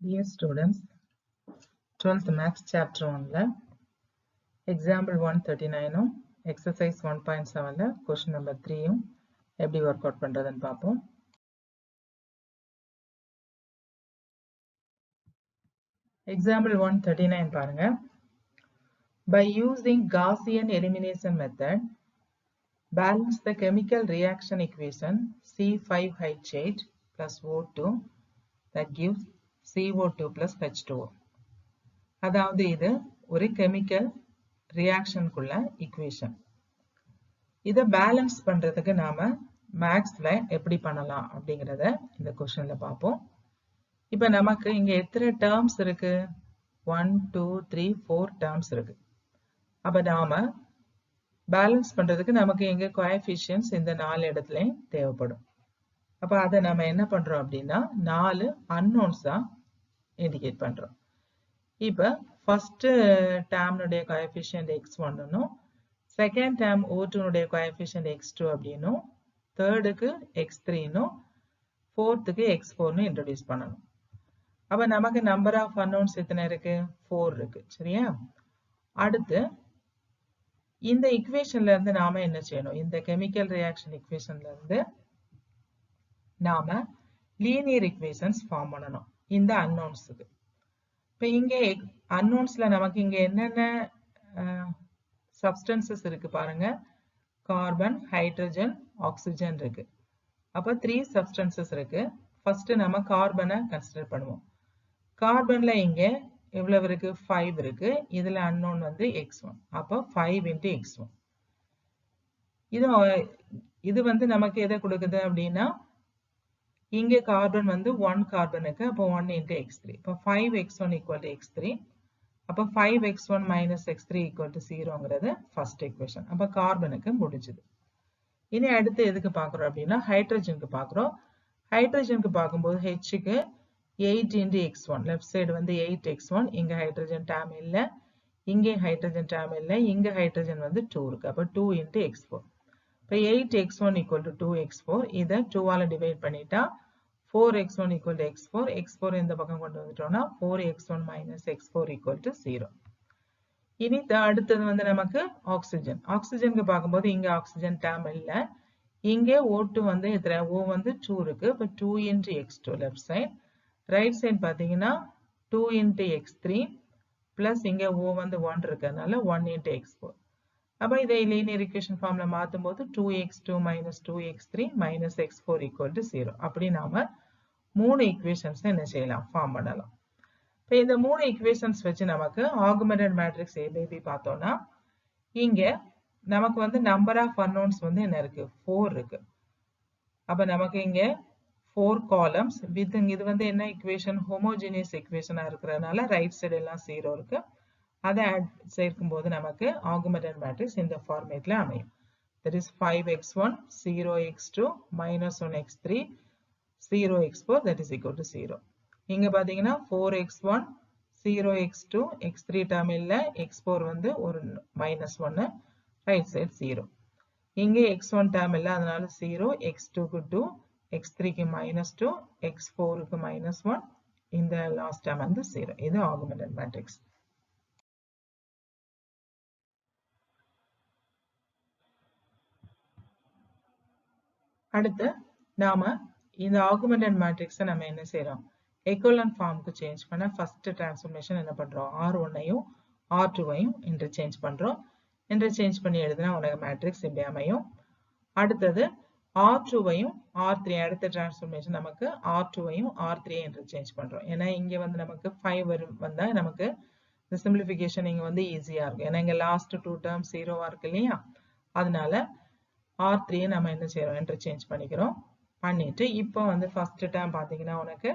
Dear students, 12th Maths Chapter 1 Example 139 Exercise 1.7 Question number 3 எப்படி work out பண்றதுன்னு பார்ப்போம். Example 139 பாருங்க. By using Gaussian elimination method, balance the chemical reaction equation C5H8 plus O2 that gives CO2 plus H2O. அதாவது இது ஒரு chemical ரியாக்ஷனுக்குள்ள equation. இதை balance பண்றதுக்கு நாம மேக்ஸ்ல எப்படி பண்ணலாம் அப்படிங்கறத இந்த क्वेश्चनல பார்ப்போம். இப்போ நமக்கு இங்க எத்தனை டேர்ம்ஸ் இருக்கு? 1 2 3 4 டேர்ம்ஸ் இருக்கு. அப்ப நாம பேலன்ஸ் பண்றதுக்கு நமக்கு இங்க கோஎஃபிஷியன்ட்ஸ் இந்த 4 இடத்துலயும் தேவைப்படும். அப்ப அதை நாம என்ன பண்றோம் அப்படின்னா 4 அன்னோன்ஸா இண்டிகேட் பண்றோம். இப்ப ஃபர்ஸ்ட் டேர்ம்னுடைய கோஎஃபிஷியன்ட் x1 னும் second term O2 னுடைய coefficient x2 அப்படினும் தேர்டுக்கு x3 னும் ஃபோர்த்துக்கு x4 னு இன்ட்ரோ듀ce பண்ணனும். அப்ப நமக்கு நம்பர் ஆஃப் அன்னோன்ஸ் எத்தனை இருக்கு? 4 இருக்கு. சரியா? அடுத்து இந்த ஈக்குவேஷன்ல இருந்து நாம என்ன செய்யணும்? இந்த கெமிக்கல் ரியாக்ஷன் ஈக்குவேஷன்ல இருந்து நாம லீனியர் ஈக்குவேஷன்ஸ் ஃபார்ம் பண்ணனும் இந்த அன்னோன்ஸ்க்கு. இப்போ இங்க அன்னோன்ஸ்ல நமக்கு இங்க என்னென்ன சப்ஸ்டன்சஸ் இருக்கு பாருங்க. கார்பன், ஹைட்ரஜன், ஆக்சிஜன் இருக்கு. அப்ப 3 சப்ஸ்டன்சஸ் இருக்கு. ஃபர்ஸ்ட் நம்ம கார்பனை கன்சிடர் பண்ணுவோம். கார்பன்ல இங்க எவ்வளவு இருக்கு? 5 இருக்கு. இதுல அன்னோன் வந்து x1. அப்ப 5 into x1. இது வந்து நமக்கு எதை கொடுக்குது அப்படின்னா இங்க கார்பன் வந்து 1 கார்பனுக்கு அப்ப 1 into x3. அப்ப 5x1 equal to x3. அப்ப 5x1 minus x3 equal to 0ங்கிறது ஃபர்ஸ்ட் ஈக்குவேஷன். அப்ப கார்பனுக்கு முடிஞ்சது. இனி அடுத்து எதுக்கு பார்க்கறோம் அப்படின்னா ஹைட்ரஜனுக்கு பார்க்கறோம். ஹைட்ரஜனுக்கு பார்க்கும்போது Hக்கு 8 into x1. லெஃப்ட் சைடு வந்து 8x1. இங்க ஹைட்ரஜன் டேர்ம் இல்ல. இங்கே ஹைட்ரஜன் டேர்ம் இல்ல. இங்க ஹைட்ரஜன் வந்து 2 இருக்கு. அப்ப 2 into x4. இப்போ 8x1 equal to 2x4. இதை 2 ஆல டிவைட் பண்ணிட்டா 4x1 equal to x4. x4 இந்த பக்கம் கொண்டு வந்துட்டோம்னா 4x1 minus x4 equal to 0. இனி அடுத்தது வந்து நமக்கு ஆக்சிஜன். ஆக்சிஜனுக்கு பார்க்கும்போது இங்க ஆக்சிஜன் டேர்ம் இல்ல. இங்க O2 வந்து எத்தனை? O வந்து 2 இருக்கு. அப்ப 2 into x2 left side. Right side பாத்தீங்கன்னா 2 into x3 பிளஸ் இங்க O வந்து 1 இருக்கறனால 1 into x4. அப்ப இதை லீனியர் ஈக்குவேஷன் ஃபார்ம்ல மாத்தும்போது 2x2 minus 2x3 minus x4 equal to 0. அப்படி நாம 3 ஈக்குவேஷன்ஸ் என்ன செய்யலாம்? ஃபார்ம் பண்ணலாம். இப்போ இந்த 3 ஈக்குவேஷன்ஸ் வச்சு நமக்கு augmented matrix A by B பார்த்தோம்னா இங்க நமக்கு வந்து நம்பர் ஆஃப் அன்னோன்ஸ் வந்து என்ன இருக்கு? 4 இருக்கு. அப்ப நமக்கு இங்க 4 காலம்ஸ் வித் இது வந்து என்ன ஈக்குவேஷன்? ஹோமோஜீனியஸ் ஈக்குவேஷனா இருக்கிறதுனால ரைட் சைடு எல்லாம் 0 இருக்கு. அதை சேர்க்கும்போது நமக்கு ஆகுமெண்டட் மேட்ரிக்ஸ் இந்த ஃபார்மேட்ல அமையும். That is 5x1 0x2 minus 1x3 0x4 that is equal to 0. இங்க பாத்தீங்கன்னா 4x1 0x2 x3 டேர்ம் இல்ல. x4 வந்து ஒரு -1 ரைட் சைடு 0. இங்க x1 டேர்ம் இல்ல அதனால 0. x2 க்கு 2 x3 க்கு -2 x4 க்கு -1 இந்த லாஸ்ட் டேர்ம் வந்து 0. இது ஆகுமெண்டட் மேட்ரிக்ஸ். அடுத்து நாம இந்த ஆகுமெண்டட் மேட்ரிக்ஸை நம்ம என்ன செய்யறோம்? எக்கோலன் ஃபார்முக்கு சேஞ்ச் பண்ண ஃபர்ஸ்ட் டிரான்ஸ்ஃபர்மேஷன் என்ன பண்றோம்? R1ஐயும் R2ஐயும் இன்டர்சேஞ்ச் பண்றோம். இன்டர்சேஞ்ச் பண்ணி எழுதினா உனக்கு மேட்ரிக்ஸ் இப்படி அமையும். அடுத்தது R2ஐயும் R3 அடுத்த டிரான்ஸ்ஃபர்மேஷன் நமக்கு R2ஐயும் R3ஐயும் இன்டர்சேஞ்ச் பண்றோம். ஏன்னா இங்க வந்து நமக்கு 5 வந்தா நமக்கு இந்த சிம்பிளிஃபிகேஷன் இங்க வந்து ஈஸியா இருக்கும். ஏன்னா இங்க லாஸ்ட் 2 டேர்ம் 0வா இருக்கு இல்லையா? அதனால R3 நம்ம என்ன செய்யறோம்? இன்டர்சேஞ்ச் பண்ணிக்கிறோம். பண்ணிட்டு இப்போ வந்து ஃபர்ஸ்ட் டேர்ம் பாத்தீங்கன்னா உனக்கு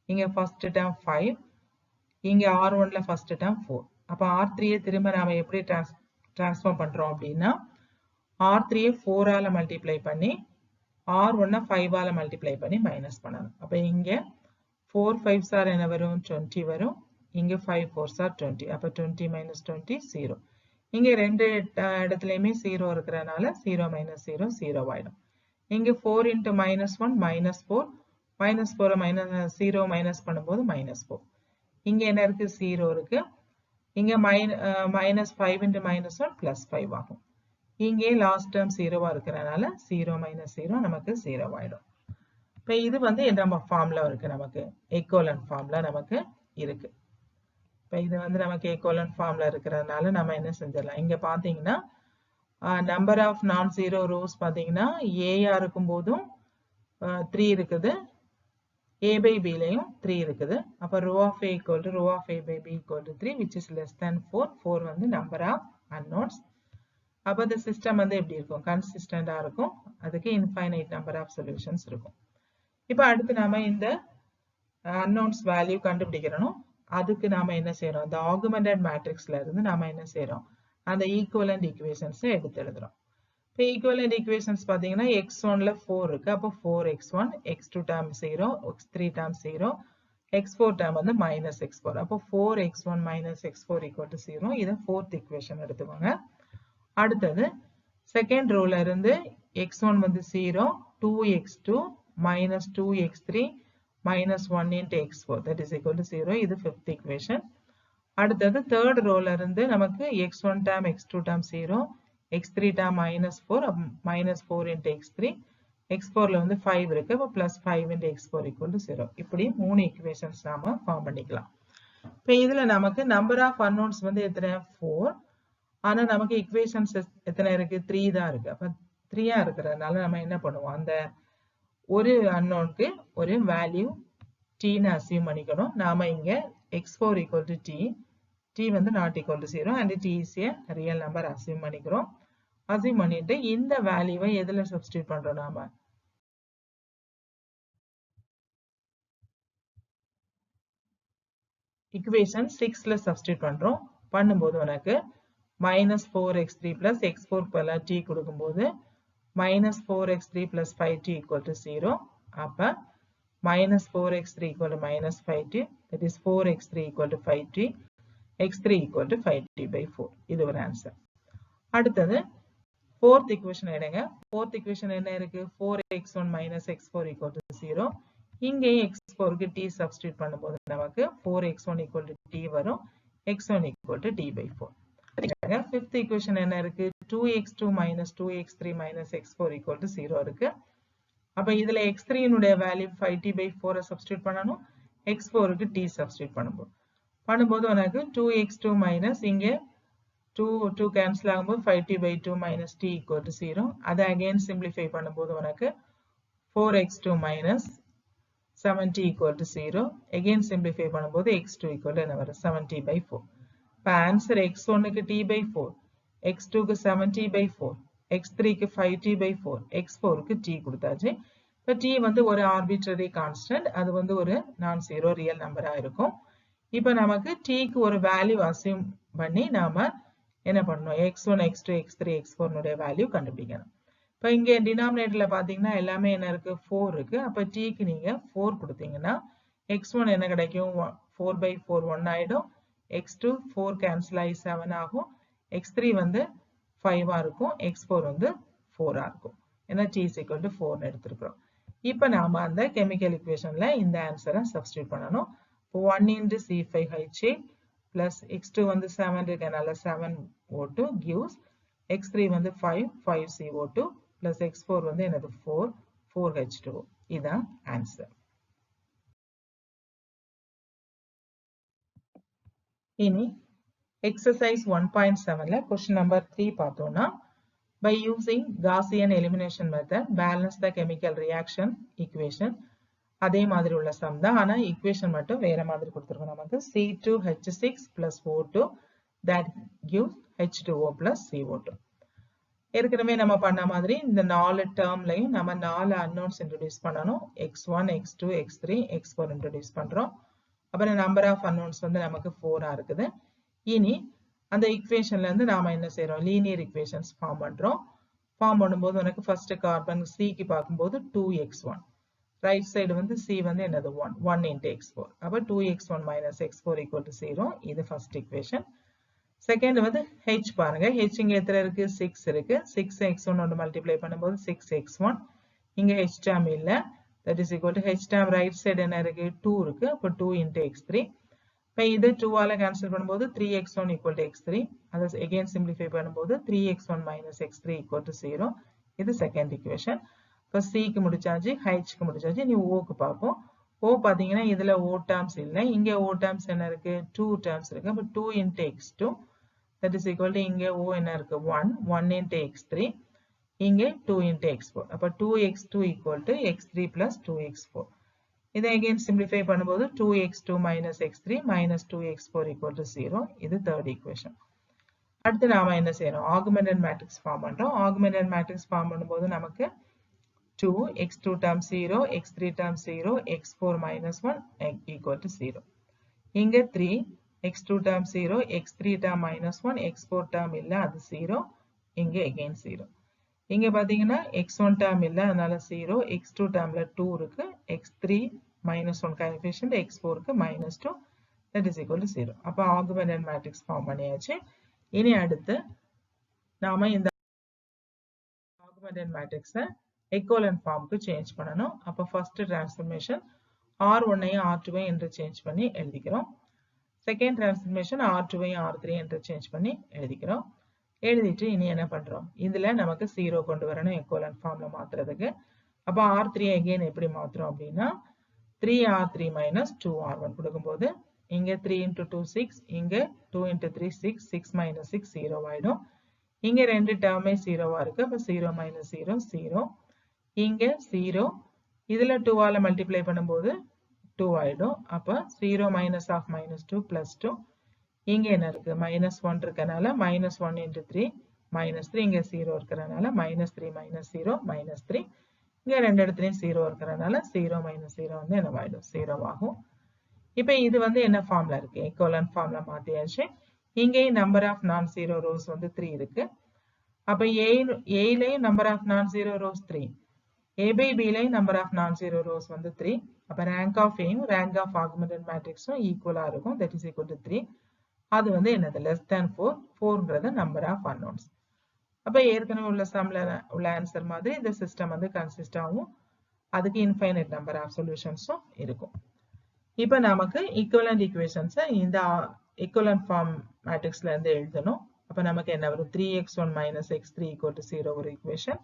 இங்க ஃபர்ஸ்ட் டேர்ம் 5, இங்க R1ல ஃபர்ஸ்ட் டேர்ம் 4. அப்ப R3 திரும்ப நாம எப்படி டிரான்ஸ்ஃபார்ம் பண்றோம் அப்படின்னா R3 4 ஆல மல்டிப்ளை பண்ணி R1 5 ஆல மல்டிப்ளை பண்ணி மைனஸ் பண்ணணும். அப்ப இங்க 4 5s are என்ன வரும்? 20 வரும். இங்க 5 4s are 20. அப்ப 20 minus 20 0. இங்க ரெண்டு இடத்துலயுமே 0 இருக்கிறதுனால 0 minus 0 0 ஆயிடும். இங்க 4 into -1 -4 -4 0 மைனஸ் பண்ணும்போது -4. இங்க என்ன இருக்கு? 0 இருக்கு. இங்க -5 into -1 +5 ஆகும். இங்கே லாஸ்ட் டேர்ம் 0வா இருக்கிறதுனால 0 - 0 நமக்கு 0 ஆயிடும். இப்போ இது வந்து நம்ம ஃபார்ம்ல இருக்கு, நமக்கு ஈக்குவலன்ட் ஃபார்ம்ல நமக்கு இருக்கு. இப்போ இது வந்து நமக்கு ஈக்குவலன்ட் ஃபார்ம்ல இருக்கிறதுனால நம்ம என்ன செஞ்சிடலாம்? இங்க பாத்தீங்கன்னா நம்பர் ஆஃப் நான் ஜீரோ ரோஸ் பாத்தீங்கன்னா ஏயா இருக்கும் போதும் 3 இருக்குது, a by b லையும் 3 இருக்குது. அப்ப rho of a equal to rho of a by b equal to 3 which is less than 4. 4 வந்து number of unknowns. அப்ப the system வந்து எப்படி இருக்கும்? கன்சிஸ்டண்டா இருக்கும். அதுக்கு infinite number of solutions இருக்கும். இப்ப அடுத்து நாம இந்த unknowns value கண்டுபிடிக்கிறோம். அதுக்கு நாம என்ன செய்றோம்? the augmented matrixல இருந்து நாம என்ன செய்றோம்? அந்த equivalent equations எடுத்து எழுதுறோம். இப்போ equivalent equations பாத்தீங்கன்னா x1ல 4 இருக்கு. அப்போ 4x1, x2 term 0, x3 term 0, x4 term வந்து -x4. அப்போ 4x1 - x4 equal to 0. இதை fourth equation எடுத்துக்கோங்க. அடுத்தது second rowல இருந்து x1 வந்து 0, 2x2 - 2x3 - 1 into x4 that is equal to 0. இது fifth equation. அடுத்தது third rowல இருந்து நமக்கு x1 term x2 term 0, x3 term -4 into x3, x4ல வந்து 5 இருக்கு. அப்ப +5 into x4 equal to 0. இப்படி 3 equations நாம ஃபார்ம் பண்ணிக்கலாம். இப்போ இதுல நமக்கு நம்பர் ஆஃப் unknowns வந்து எத்தனை? 4. ஆனா நமக்கு equations எத்தனை இருக்கு? 3 தான் இருக்கு. அப்ப 3ஆ இருக்கிறதுனால நம்ம என்ன பண்ணுவோம்? அந்த ஒரு unknownக்கு ஒரு வேல்யூ t ன்னு அசியூம் பண்ணிக்கணும். நாம இங்க x4 equal to t, t வந்து not equal to 0 and t is a real number assume பண்ணிக்கிறோம். அசியூம் பண்ணிட்டு இந்த வேல்யூவை எதுல சப்ஸ்டிட்யூட் பண்றோம்? நாம equation 6ல சப்ஸ்டிட்யூட் பண்றோம். பண்ணும்போது உனக்கு -4x3 plus x4 பதிலா t கொடுக்கும்போது -4x3 plus 5t equal to 0. அப்ப -4x3 equal to -5t, that is 4x3 equal to 5t, x3 equal to 5t by 4. இது ஒரு ஆன்சர். அடுத்தது fourth equation எடுங்க. fourth equation என்ன இருக்கு? 4x1 - x4 equal to 0. இங்கே x4க்கு t substitute பண்ணும்போது நமக்கு 4x1 equal to t வரும், x1 equal to t by 4. fifth equation என்ன இருக்கு? 2x2 - 2x3 - x4 equal to 0 இருக்கு. அப்ப இதுல x3 னுடைய value 5t by 4 substitute பண்ணணும். x4க்கு t சப்ஸ்டிட்யூட் பண்ணும்போது உனக்கு 2x2 minus இங்க 2 cancel ஆகும்போது 5t by 2 minus t equal to 0. அதை again simplify பண்ணும்போது உனக்கு 4x2 minus 7t equal to 0. Again simplify பண்ணும்போது x2 equal to என்ன வரும்? 7t by 4. இப்போ answer x1க்கு t by 4, x2க்கு 7t by 4, x3க்கு 5t by 4, x4க்கு t கொடுத்தாச்சு. இப்போ t வந்து ஒரு arbitrary constant, அது வந்து ஒரு நான் ஜீரோ ரியல் நம்பரா இருக்கும். இப்போ நமக்கு tக்கு ஒரு வேல்யூ அசியூம் பண்ணி நாம என்ன பண்ணணும்? x1, x2, x3, x4 னுடைய value கண்டுபிடிக்கணும். இப்போ இங்க டினாமினேட்டர்ல பாத்தீங்கன்னா எல்லாமே என்ன இருக்கு? 4 இருக்கு. அப்ப tக்கு நீங்க 4 கொடுத்தீங்கன்னா x1 என்ன கிடைக்கும்? 4 by 4 1 ஆயிடும், x2 4 cancel ஆகி 7 ஆகும், x3 வந்து 5 இருக்கும், x4 வந்து 4 இருக்கும். ஏன்னா t is equal to 4 எடுத்திருக்கிறோம். இப்போ நாம அந்த கெமிக்கல் ஈக்குவேஷன்ல இந்த ஆன்சரை சப்ஸ்டிட்யூட் பண்ணணும். 1 into C5H8 plus x2 வந்து 7 இருக்கனால 7O2 gives x3 வந்து 5CO2 plus x4 வந்து என்னது 4H2O. இதான் ஆன்சர். இனி exercise 1.7ல question number 3 பார்த்தோம்னா, by using Gaussian elimination method balance the chemical reaction equation. அதே மாதிரி உள்ள சம் தான், ஆனா ஈக்குவேஷன் மட்டும் வேற மாதிரி கொடுத்திருக்கோம். நமக்கு C2H6 plus O2 that gives H2O plus CO2. ஏற்கனவே நம்ம பண்ண மாதிரி இந்த 4 டேர்ம்லையும் நம்ம 4 unknowns introduce பண்ணணும். x1, x2, x3, x4 introduce பண்றோம். அப்புறம் நம்பர் ஆஃப் unknowns வந்து நமக்கு 4 இருக்குது. இனி அந்த ஈக்குவேஷன்ல இருந்து நாம என்ன செய்றோம்? லீனியர் ஈக்குவேஷன்ஸ் ஃபார்ம் பண்றோம். ஃபார்ம் பண்ணும்போது உனக்கு ஃபர்ஸ்ட் கார்பன் C க்கு பார்க்கும்போது 2x1, ரைட் சைடு வந்து C வந்து என்னது 1 into x4. அப்ப 2x1 minus x4 equal to 0. இது ஃபர்ஸ்ட் ஈக்குவேஷன். செகண்ட் வந்து h பாருங்க. h இங்க எத்தனை இருக்கு? 6 இருக்கு. 6 x1 ஓட மல்டிப்ளை பண்ணும்போது 6x1. இங்க h டேர்ம் இல்ல. that is equal to h term right side என்ன இருக்கு 2 இருக்கு அப்ப 2 into x3 இப்போ இது 2 ஆல கேன்சல் பண்ணும்போது 3x1 equal to x3 அதை again simplify பண்ணும்போது 3x1 minus x3 equal to 0 இது second equation இப்போ c க்கு முடிச்சாச்சு h க்கு முடிச்சாச்சு நீ o க்கு பார்ப்போம் o பாத்தீங்கன்னா இதுல o terms இல்லை இங்க o terms என்ன இருக்கு 2 terms இருக்கு அப்ப 2 into x2 that is equal to இங்க o என்ன இருக்கு 1 into x3 இங்கே 2 into x4 அப்ப 2x2 equal to x3 plus 2x4 இதை again simplify பண்ணும்போது 2x2 minus x3 minus 2x4 equal to 0 இது third equation அடுத்து நாம என்ன செய்யணும் augmented matrix ஃபார்ம் பண்றோம் augmented matrix ஃபார்ம் பண்ணும்போது நமக்கு 2 x2 term 0 x3 term 0 x4 minus 1 equal to 0 இங்க 3 x2 term 0 x3 term minus 1 x4 term இல்ல அது 0 இங்க again 0 இங்க பாத்தீங்கன்னா x1 term இல்ல அதனால 0 x2 termல 2 இருக்கு x3 minus 1 coefficient x4 க்கு minus 2 that is equal to 0 அப்ப augmented matrix ஃபார்ம் பண்ணியாச்சு இனி அடுத்து நாம இந்த augmented matrix equivalent ஃபார்முக்கு சேஞ்ச் பண்ணனும் அப்ப first transformation r1 ஐயும் r2 ஐயும் இன்டர்சேஞ்ச் பண்ணி எழுதிக்கிறோம் செகண்ட் டிரான்ஸ்ஃபர்மேஷன் r2 ஐயும் r3 இன்டர்சேஞ்ச் பண்ணி எழுதிக்கிறோம் எழுதிட்டு இனி என்ன பண்றோம் இதுல நமக்கு 0 கொண்டு வரணும் equivalent ஃபார்ம்ல மாத்துறதுக்கு அப்ப r3 again எப்படி மாத்துறோம் அப்படினா 3r3 minus 2r1 கொடுக்கும்போது இங்க 3 into 2 6 இங்க 2 into 3 6 6 minus 6 0 ஆயிடும் இங்க ரெண்டு டேர்மே 0 ஆ இருக்கு அப்ப 0 minus 0 0 இங்க 0 இதுல 2 ஆல மல்டிப்ளை பண்ணும்போது 2 ஆயிடும் அப்ப 0 minus of minus 2 plus 2 இங்க என்ன இருக்கு minus 1 இருக்கனால minus 1 into 3 minus 3 இங்க 0 இருக்கறனால minus 3 minus 0 minus 3 இங்க ரெண்டு இடத்துலயும் 0 இருக்கறனால 0 minus 0 வந்து என்னவாயிடும் 0 ஆகும் இப்போ இது வந்து என்ன ஃபார்ம்ல இருக்கு equivalent ஃபார்ம்ல மாத்தியாச்சு இங்கே number of non zero rows வந்து 3 இருக்கு அப்ப a லயும் number of non zero rows 3 a by b லயும் number of non zero rows வந்து 3 அப்ப rank of a யும் rank of augmented matrix ம் ஈக்குவலா இருக்கும் that is equal to 3 அது வந்து என்னது less than 4 4ங்கிறது number of unknowns அப்ப ஏற்கனவே உள்ள சம்ல உள்ள ஆன்சர் மாதிரி இந்த சிஸ்டம் வந்து கன்சிஸ்ட் ஆகும் அதுக்கு infinite number of solutions-ம் இருக்கும் இப்போ நமக்கு equivalent equations இந்த equivalent form matrixல இருந்து எழுதணும் அப்ப நமக்கு என்ன வரும் 3x1 minus x3 equal to 0 ஒரு equation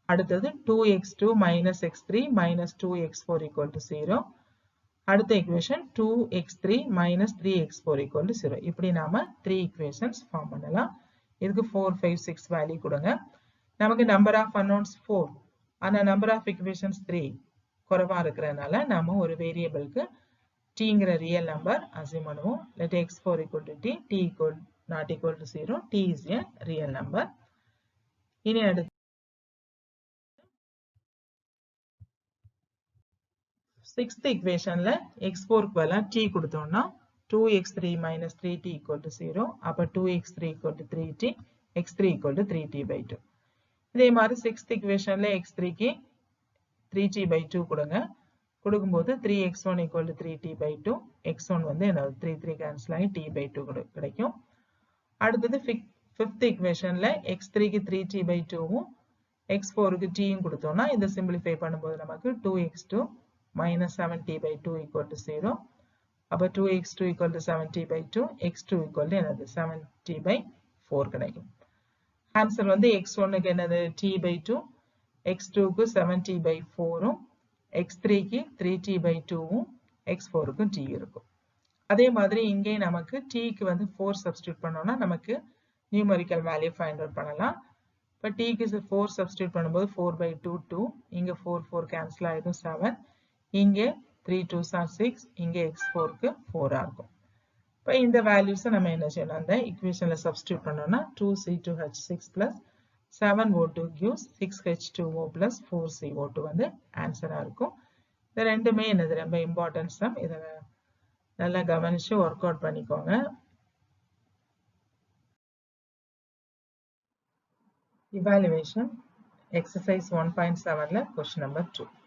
அடுத்தது 2x2 minus x3 minus 2x4 equal to 0 அடுத்த equation 2x3 minus 3x4 equal to 0 இப்படி நாம 3 equations form பண்ணலாம் இதுக்கு 4 5 6 வேல்யூ கொடுங்க நமக்கு number of unknowns 4 ஆனா number of equations 3 குறைவா இருக்கறனால நாம ஒரு வேரியபிளுக்கு tங்கிற ரியல் நம்பர் அஸ்யூம் பண்ணுவோம் let x4 equal to t equal not equal to 0 t is a real number இனி அடுத்து sixth equationல x4 க்கு பதிலா t கொடுத்தோம்னா 2x3 minus 3t equal to 0 அப்ப 2x3 equal to 3t x3 equal to 3t by 2 இதே மாதிரி sixth equationல x3 க்கு 3t by 2 கொடுங்க கொடுக்கும்போது 3x1 equal to 3t by 2 x1 வந்து என்ன 3 3 cancel ஆகி t by 2 கிடைக்கும் அடுத்தது fifth equationல x3 க்கு 3t by 2 வும் x4 க்கு t யும் கொடுத்தோம்னா இத சிம்பிளிஃபை பண்ணும்போது நமக்கு 2x2 minus 7t by 2 equal to 0 அப்ப 2x2 equal to 7t by 2 x2 equal to என்னது 7t by 4 கிடைக்கும் ஆன்சர் வந்து x1 க்கு என்னது t by 2 x2 க்கு 7t by 4 ம் x3 க்கு 3t by 2 ம் x4 க்கு t இருக்கும் அதே மாதிரி இங்கே நமக்கு t க்கு வந்து 4 சப்ஸ்டிட்யூட் பண்ணோம்னா நமக்கு நியூமெரிக்கல் வேல்யூ ஃபைண்ட் அவுட் பண்ணலாம் இப்ப t க்கு 4 சப்ஸ்டிட்யூட் பண்ணும்போது 4 by 2 2 இங்க 4 4 கேன்சல் ஆயிடும் 7 இங்க 3 2s are 6 இங்க x4 க்கு 4 ஆ இருக்கும் இப்ப இந்த வேல்யூஸ் நம்ம என்ன செய்யணும் அந்த ஈக்குவேஷன்ல சப்ஸ்டிட்யூட் பண்ணோம்னா 2c2h6 plus 7o2 gives 6h2o plus 4co2 வந்து ஆன்சரா இருக்கும் இது ரெண்டுமே என்னது ரொம்ப இம்பார்ட்டன்ட் சம் இத நல்லா கவனிச்சு வொர்க் அவுட் பண்ணிக்கோங்க evaluation exercise 1.7ல question number 2